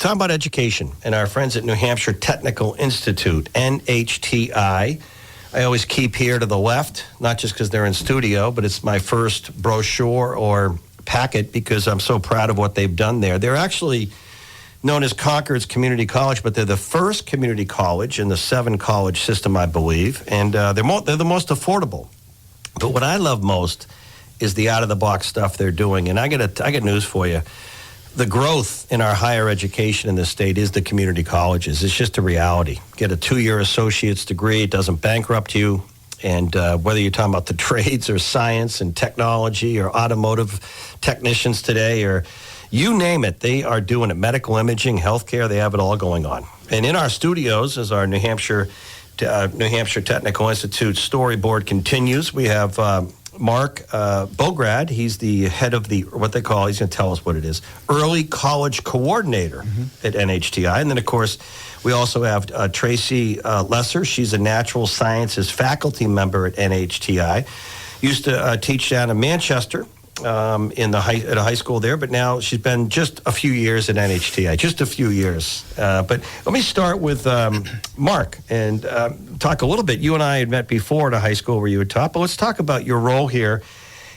talking about education and our friends at New Hampshire Technical Institute, NHTI. I always keep here to the left, not just because they're in studio, but it's my first brochure or packet because I'm so proud of what they've done there. They're actually known as Concord's Community College, but they're the first community college in the 7-college system, I believe, and they're the most affordable. But what I love most is the out-of-the-box stuff they're doing, and I got news for you. The growth in our higher education in this state is the community colleges. It's just a reality. Get a 2-year associate's degree. It doesn't bankrupt you. And whether you're talking about the trades or science and technology or automotive technicians today or you name it, they are doing it. Medical imaging, healthcare, they have it all going on. And in our studios, as our New Hampshire Technical Institute storyboard continues, we have Mark Bograd. He's the head of what they call, he's going to tell us what it is, Early College Coordinator at NHTI. And then, of course, we also have Tracey Lesser. She's a Natural Sciences faculty member at NHTI. Used to teach down in Manchester at a high school there, but now she's been just a few years at NHTI, just a few years. But let me start with Mark and talk a little bit. You and I had met before at a high school where you had taught, but let's talk about your role here.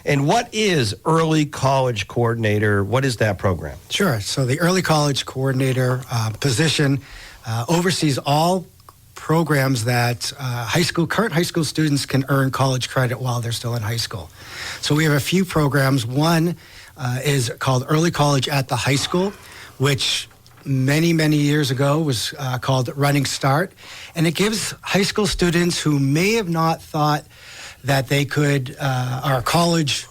And what is Early College Coordinator? What is that program? Sure. So the Early College Coordinator position oversees all programs that current high school students can earn college credit while they're still in high school. So we have a few programs. One is called Early College at the High School, which many years ago was called Running Start. And it gives high school students who may have not thought that they could, are college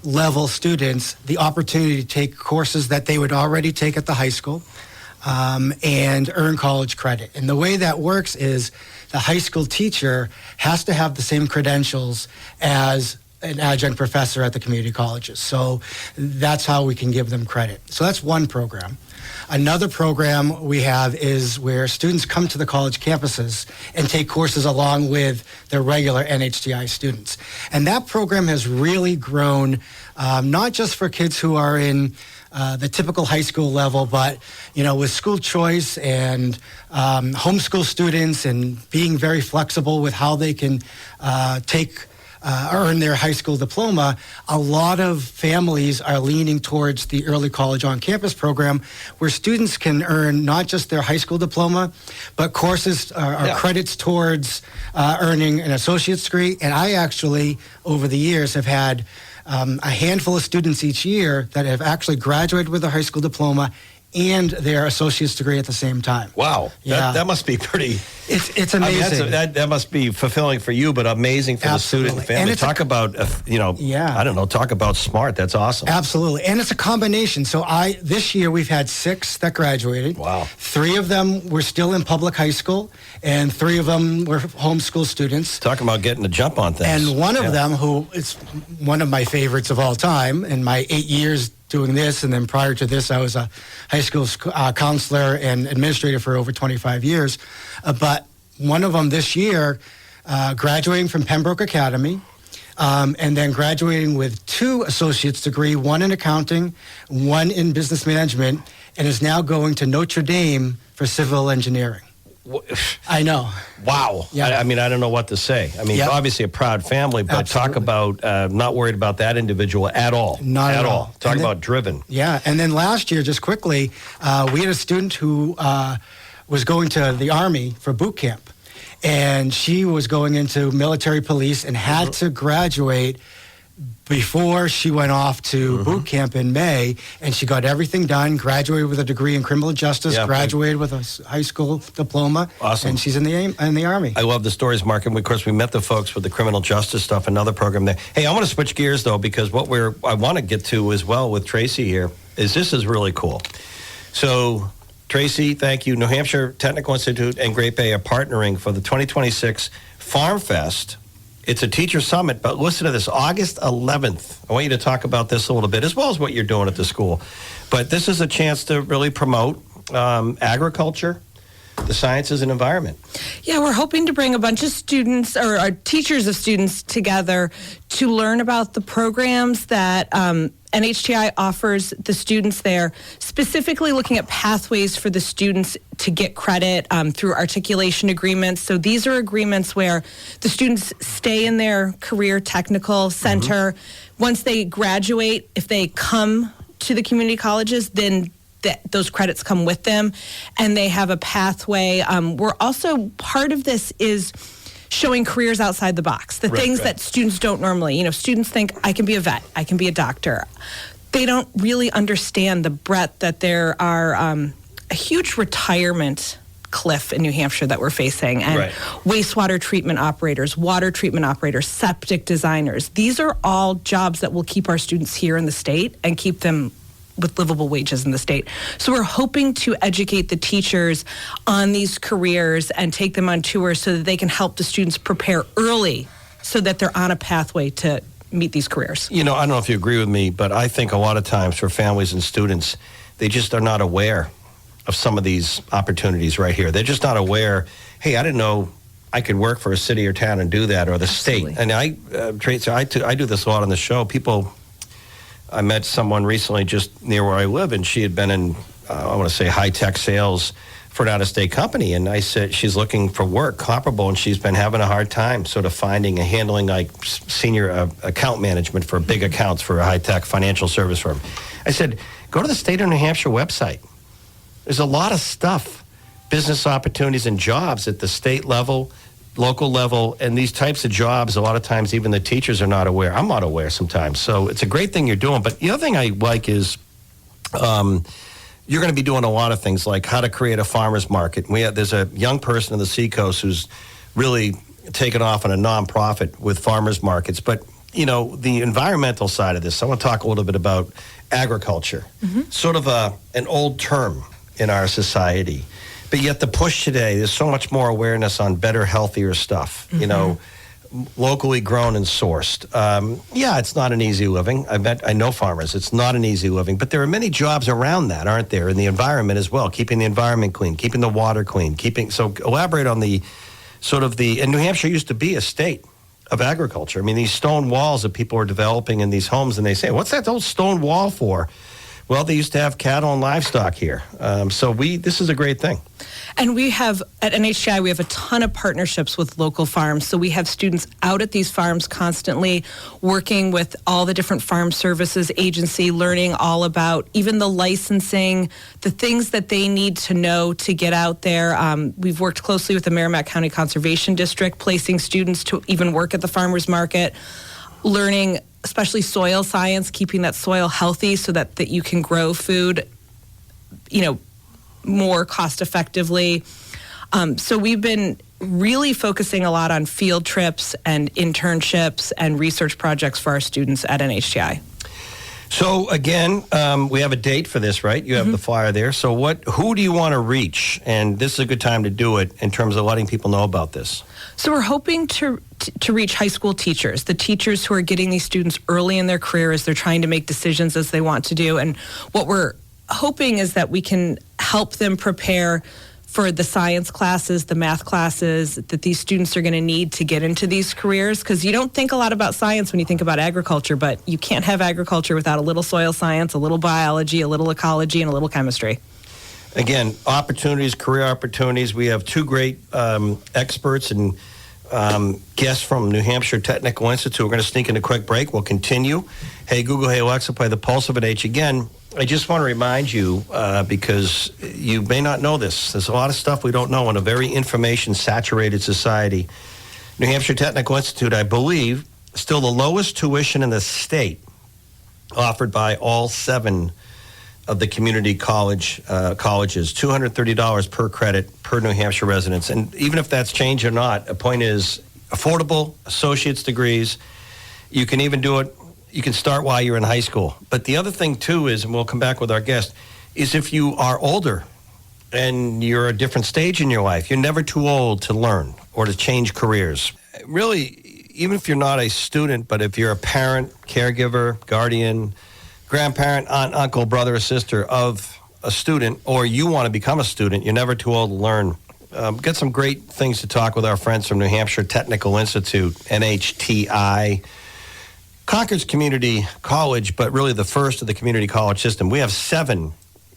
level students, the opportunity to take courses that they would already take at the high school and earn college credit. And the way that works is the high school teacher has to have the same credentials as an adjunct professor at the community colleges. So that's how we can give them credit. So that's one program. Another program we have is where students come to the college campuses and take courses along with their regular NHTI students. And that program has really grown, not just for kids who are in the typical high school level, but, with school choice and homeschool students and being very flexible with how they can earn their high school diploma, a lot of families are leaning towards the Early College on-campus program where students can earn not just their high school diploma, but courses or credits towards earning an associate's degree. And I actually, over the years, have had a handful of students each year that have actually graduated with a high school diploma and their associate's degree at the same time. Wow. Yeah. That must be pretty... It's amazing. That must be fulfilling for you, but amazing for the student and family. And talk about, talk about smart. That's awesome. Absolutely. And it's a combination. So this year we've had 6 that graduated. Wow. 3 of them were still in public high school, and 3 of them were homeschool students. Talking about getting a jump on things. And one of them, who is one of my favorites of all time, in my 8 years doing this, and then prior to this, I was a high school counselor and administrator for over 25 years. But one of them this year, graduating from Pembroke Academy, and then graduating with 2 associate's degree, one in accounting, one in business management, and is now going to Notre Dame for civil engineering. I know. Wow. Yeah. I mean, I don't know what to say. I mean, obviously a proud family, but talk about not worried about that individual at all. Not at all. Talk about driven. Yeah. And then last year, just quickly, we had a student who was going to the Army for boot camp. And she was going into military police and had to graduate before she went off to boot camp in May, and she got everything done, graduated with a degree in criminal justice, graduated with a high school diploma, and she's in the Army. I love the stories, Mark, and of course we met the folks with the criminal justice stuff, another program there. Hey, I want to switch gears though, because what I want to get to as well with Tracey here is this is really cool. So Tracey, thank you. New Hampshire Technical Institute and Great Bay are partnering for the 2026 Farm Fest. It's a teacher summit, but listen to this, August 11th. I want you to talk about this a little bit, as well as what you're doing at the school. But this is a chance to really promote agriculture, the sciences, and environment. Yeah, we're hoping to bring a bunch of students or teachers of students together to learn about the programs that NHTI offers the students there, specifically looking at pathways for the students to get credit through articulation agreements. So these are agreements where the students stay in their career technical center. Once they graduate, if they come to the community colleges, then those credits come with them, and they have a pathway. We're also, part of this is showing careers outside the box, the things that students don't normally. Students think, I can be a vet, I can be a doctor. They don't really understand the breadth that there are a huge retirement cliff in New Hampshire that we're facing, and wastewater treatment operators, water treatment operators, septic designers. These are all jobs that will keep our students here in the state and keep them with livable wages in the state. So we're hoping to educate the teachers on these careers and take them on tours so that they can help the students prepare early so that they're on a pathway to meet these careers. I don't know if you agree with me, but I think a lot of times for families and students, they just are not aware of some of these opportunities right here. They're just not aware, hey, I didn't know I could work for a city or town and do that, or the state. And Tracey, I do this a lot on the show. I met someone recently just near where I live, and she had been in, I want to say, high-tech sales for an out-of-state company. And I said, she's looking for work comparable, and she's been having a hard time sort of finding and handling like senior account management for big accounts for a high-tech financial service firm. I said, go to the state of New Hampshire website. There's a lot of stuff, business opportunities and jobs at the state level, local level, and these types of jobs, a lot of times even the teachers are not aware. I'm not aware sometimes. So it's a great thing you're doing. But the other thing I like is you're going to be doing a lot of things like how to create a farmer's market. There's a young person in the Seacoast who's really taken off on a nonprofit with farmers markets. But, the environmental side of this, I want to talk a little bit about agriculture, sort of an old term in our society. But yet the push today, there's so much more awareness on better, healthier stuff, locally grown and sourced. It's not an easy living. I know farmers. It's not an easy living. But there are many jobs around that, aren't there, in the environment as well, keeping the environment clean, keeping the water clean, so elaborate on and New Hampshire used to be a state of agriculture. I mean, these stone walls that people are developing in these homes, and they say, what's that old stone wall for? Well, they used to have cattle and livestock here. This is a great thing. And we have, at NHTI, we have a ton of partnerships with local farms. So we have students out at these farms constantly working with all the different farm services agency, learning all about even the licensing, the things that they need to know to get out there. We've worked closely with the Merrimack County Conservation District, placing students to even work at the farmers market, learning especially soil science, keeping that soil healthy so that you can grow food, more cost effectively. So we've been really focusing a lot on field trips and internships and research projects for our students at NHTI. So again, we have a date for this, right? You have the flyer there. So who do you want to reach? And this is a good time to do it in terms of letting people know about this. So we're hoping to reach high school teachers, the teachers who are getting these students early in their career as they're trying to make decisions as they want to do. And what we're hoping is that we can help them prepare for the science classes, the math classes that these students are going to need to get into these careers. Because you don't think a lot about science when you think about agriculture, but you can't have agriculture without a little soil science, a little biology, a little ecology, and a little chemistry. Again, opportunities, career opportunities. We have two great experts and guests from New Hampshire Technical Institute. We're going to sneak in a quick break. We'll continue. Hey, Google, hey, Alexa, play the Pulse of an H. Again, I just want to remind you, because you may not know this, there's a lot of stuff we don't know in a very information-saturated society. New Hampshire Technical Institute, I believe, still the lowest tuition in the state, offered by all 7 of the community colleges, $230 per credit per New Hampshire residents. And even if that's changed or not, the point is affordable associate's degrees. You can even do it. You can start while you're in high school. But the other thing, too, is, and we'll come back with our guest, is if you are older and you're a different stage in your life, you're never too old to learn or to change careers. Really, even if you're not a student, but if you're a parent, caregiver, guardian, grandparent, aunt, uncle, brother, or sister of a student, or you want to become a student, you're never too old to learn. Got some great things to talk with our friends from New Hampshire Technical Institute, NHTI Concord's community college, but really the first of the community college system. We have 7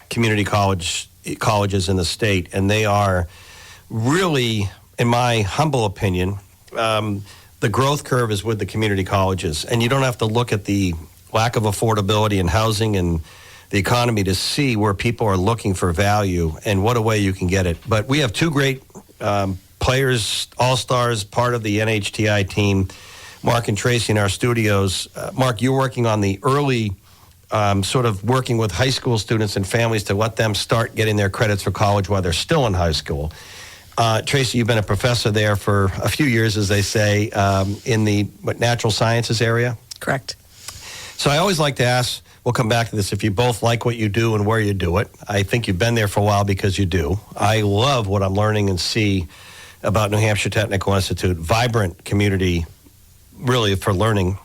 community colleges in the state, and they are really, in my humble opinion, the growth curve is with the community colleges, and you don't have to look at the lack of affordability in housing and the economy to see where people are looking for value and what a way you can get it. But we have 2 great players, all-stars, part of the NHTI team, Mark and Tracey in our studios. Mark, you're working on the early sort of working with high school students and families to let them start getting their credits for college while they're still in high school. Tracey, you've been a professor there for a few years, as they say, in the natural sciences area? Correct. So I always like to ask, we'll come back to this, if you both like what you do and where you do it. I think you've been there for a while because you do. I love what I'm learning and see about New Hampshire Technical Institute. Vibrant community, really, for learning,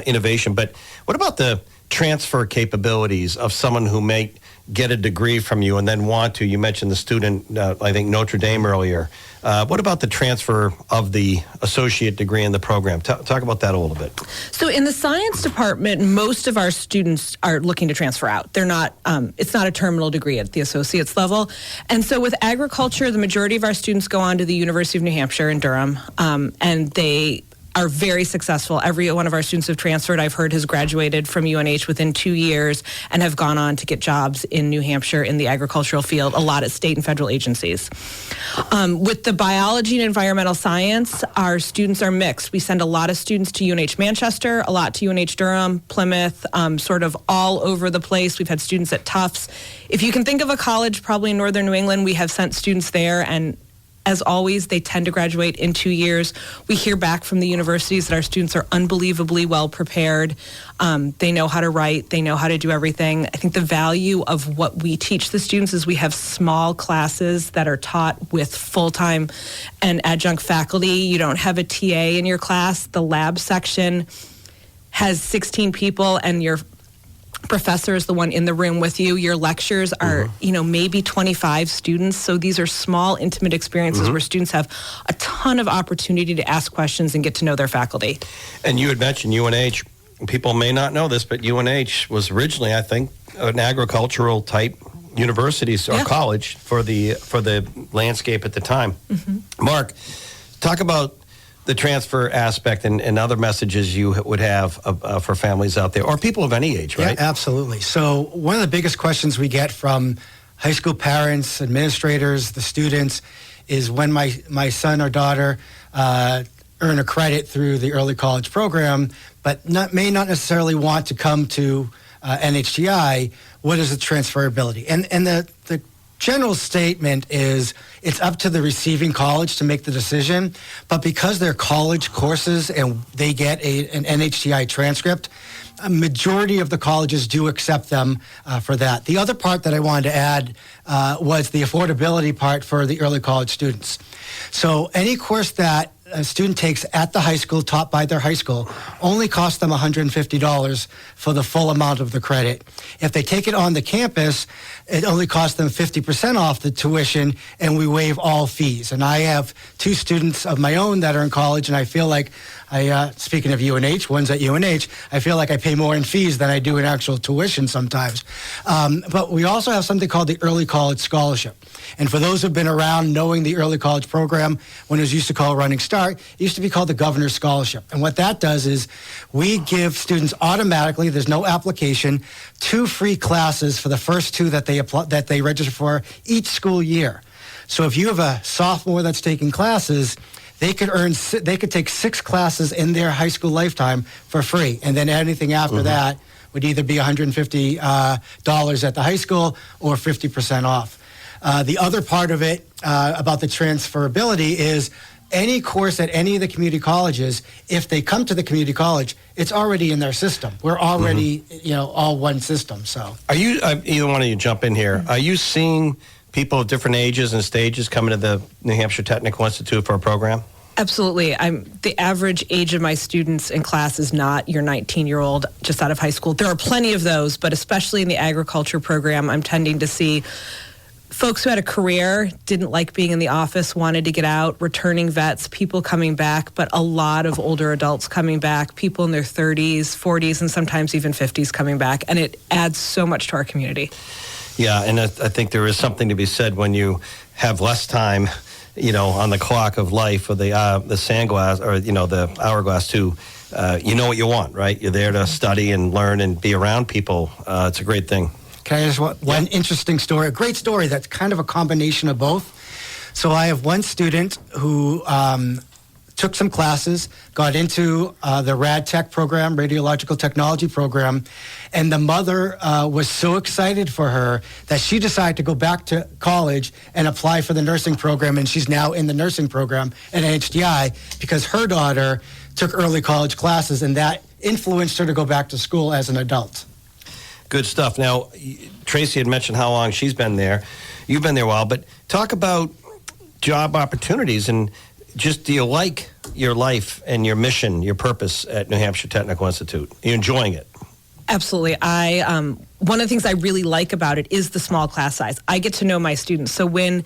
innovation. But what about the transfer capabilities of someone who may get a degree from you and then want to, you mentioned the student, I think Notre Dame earlier. What about the transfer of the associate degree in the program? Talk about that a little bit. So in the science department, most of our students are looking to transfer out. They're not, it's not a terminal degree at the associate's level. And so with agriculture, the majority of our students go on to the University of New Hampshire in Durham, and they are very successful. Every one of our students have transferred, I've heard, has graduated from UNH within 2 years and have gone on to get jobs in New Hampshire in the agricultural field, a lot at state and federal agencies. With the biology and environmental science, our students are mixed. We send a lot of students to UNH Manchester, a lot to UNH Durham, Plymouth, sort of all over the place. We've had students at Tufts. If you can think of a college probably in northern New England, we have sent students there, and as always, they tend to graduate in 2 years. We hear back from the universities that our students are unbelievably well prepared. They know how to write. They know how to do everything. I think the value of what we teach the students is we have small classes that are taught with full-time and adjunct faculty. You don't have a TA in your class. The lab section has 16 people, and your professor is the one in the room with you. Your lectures are, maybe 25 students. So these are small, intimate experiences where students have a ton of opportunity to ask questions and get to know their faculty. And you had mentioned UNH. People may not know this, but UNH was originally, I think, an agricultural type university or college for the landscape at the time. Mark, talk about the transfer aspect and other messages you would have for families out there, or people of any age, right? Yeah, absolutely. So one of the biggest questions we get from high school parents, administrators, the students, is when my son or daughter earn a credit through the early college program, but may not necessarily want to come to NHTI, what is the transferability? And the general statement is it's up to the receiving college to make the decision, but because they're college courses and they get an NHTI transcript, a majority of the colleges do accept them for that. The other part that I wanted to add was the affordability part for the early college students. So any course that a student takes at the high school, taught by their high school, only costs them $150 for the full amount of the credit. If they take it on the campus, it only costs them 50% off the tuition, and we waive all fees. And I have 2 students of my own that are in college, and I feel like speaking of UNH, one's at UNH, I feel like I pay more in fees than I do in actual tuition sometimes. But we also have something called the Early College Scholarship. And for those who've been around knowing the early college program, when it was used to call Running Start, it used to be called the Governor's Scholarship. And what that does is we give students automatically, there's no application, 2 free classes for the first 2 that they register for each school year. So if you have a sophomore that's taking classes, they could take 6 classes in their high school lifetime for free, and then anything after that would either be $150 at the high school or 50% off. The other part of it about the transferability is any course at any of the community colleges, if they come to the community college, it's already in their system. We're already, all one system. So, are you? Either one of you jump in here. Are you seeing people of different ages and stages coming to the New Hampshire Technical Institute for a program? Absolutely. The average age of my students in class is not your 19-year-old just out of high school. There are plenty of those, but especially in the agriculture program, I'm tending to see folks who had a career, didn't like being in the office, wanted to get out, returning vets, people coming back, but a lot of older adults coming back, people in their 30s, 40s, and sometimes even 50s coming back. And it adds so much to our community. Yeah, and I think there is something to be said when you have less time, on the clock of life, or the sand glass, or the hourglass too. You know what you want, right? You're there to study and learn and be around people. It's a great thing. Can I just one interesting story, a great story that's kind of a combination of both. So I have one student who took some classes, got into the RAD Tech program, radiological technology program, and the mother was so excited for her that she decided to go back to college and apply for the nursing program, and she's now in the nursing program at NHTI because her daughter took early college classes, and that influenced her to go back to school as an adult. Good stuff. Now, Tracey had mentioned how long she's been there. You've been there a while, but talk about job opportunities and just, do you like your life and your mission, your purpose at New Hampshire Technical Institute? Are you enjoying it? Absolutely. One of the things I really like about it is the small class size. I get to know my students. So when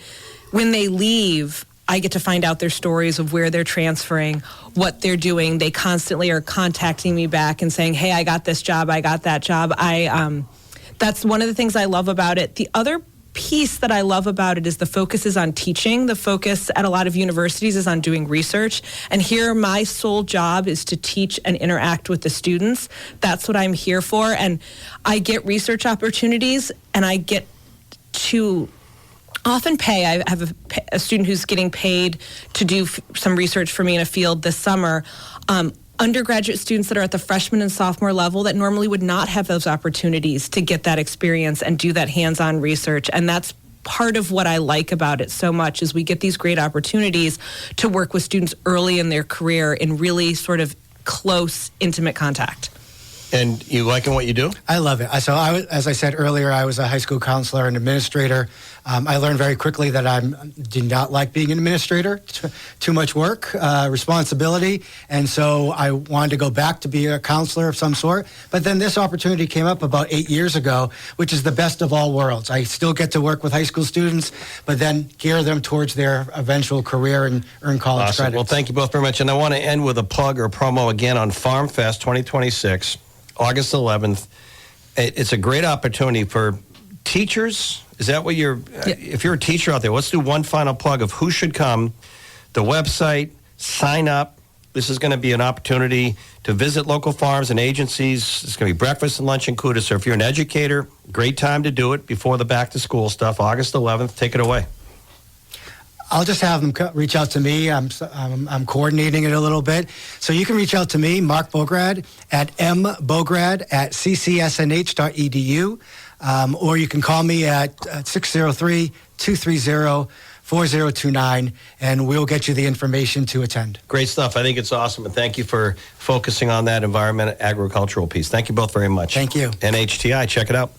they leave, I get to find out their stories of where they're transferring, what they're doing. They constantly are contacting me back and saying, hey, I got this job, I got that job. That's one of the things I love about it. The other piece that I love about it is the focus is on teaching. The focus at a lot of universities is on doing research. And here, my sole job is to teach and interact with the students. That's what I'm here for. And I get research opportunities, and I get to often pay. I have a student who's getting paid to do some research for me in a field this summer. Undergraduate students that are at the freshman and sophomore level that normally would not have those opportunities to get that experience and do that hands-on research. And that's part of what I like about it so much, is we get these great opportunities to work with students early in their career in really sort of close, intimate contact. And you liking what you do? I love it. So as I said earlier, I was a high school counselor and administrator. I learned very quickly that I did not like being an administrator. Too much work, responsibility. And so I wanted to go back to be a counselor of some sort. But then this opportunity came up about 8 years ago, which is the best of all worlds. I still get to work with high school students, but then gear them towards their eventual career and earn college Awesome. credits. Well, thank you both very much. And I want to end with a plug or promo again on Farm Fest 2026. August 11th. It's a great opportunity for teachers. Is that what if you're a teacher out there, let's do one final plug of who should come, the website, sign up. This is going to be an opportunity to visit local farms and agencies. It's going to be breakfast and lunch included. So if you're an educator, great time to do it before the back to school stuff. August 11th, take it away. I'll just have them reach out to me. I'm coordinating it a little bit. So you can reach out to me, Mark Bograd, at mbograd@ccsnh.edu, or you can call me at 603-230-4029, and we'll get you the information to attend. Great stuff. I think it's awesome, and thank you for focusing on that environment agricultural piece. Thank you both very much. Thank you. NHTI, check it out.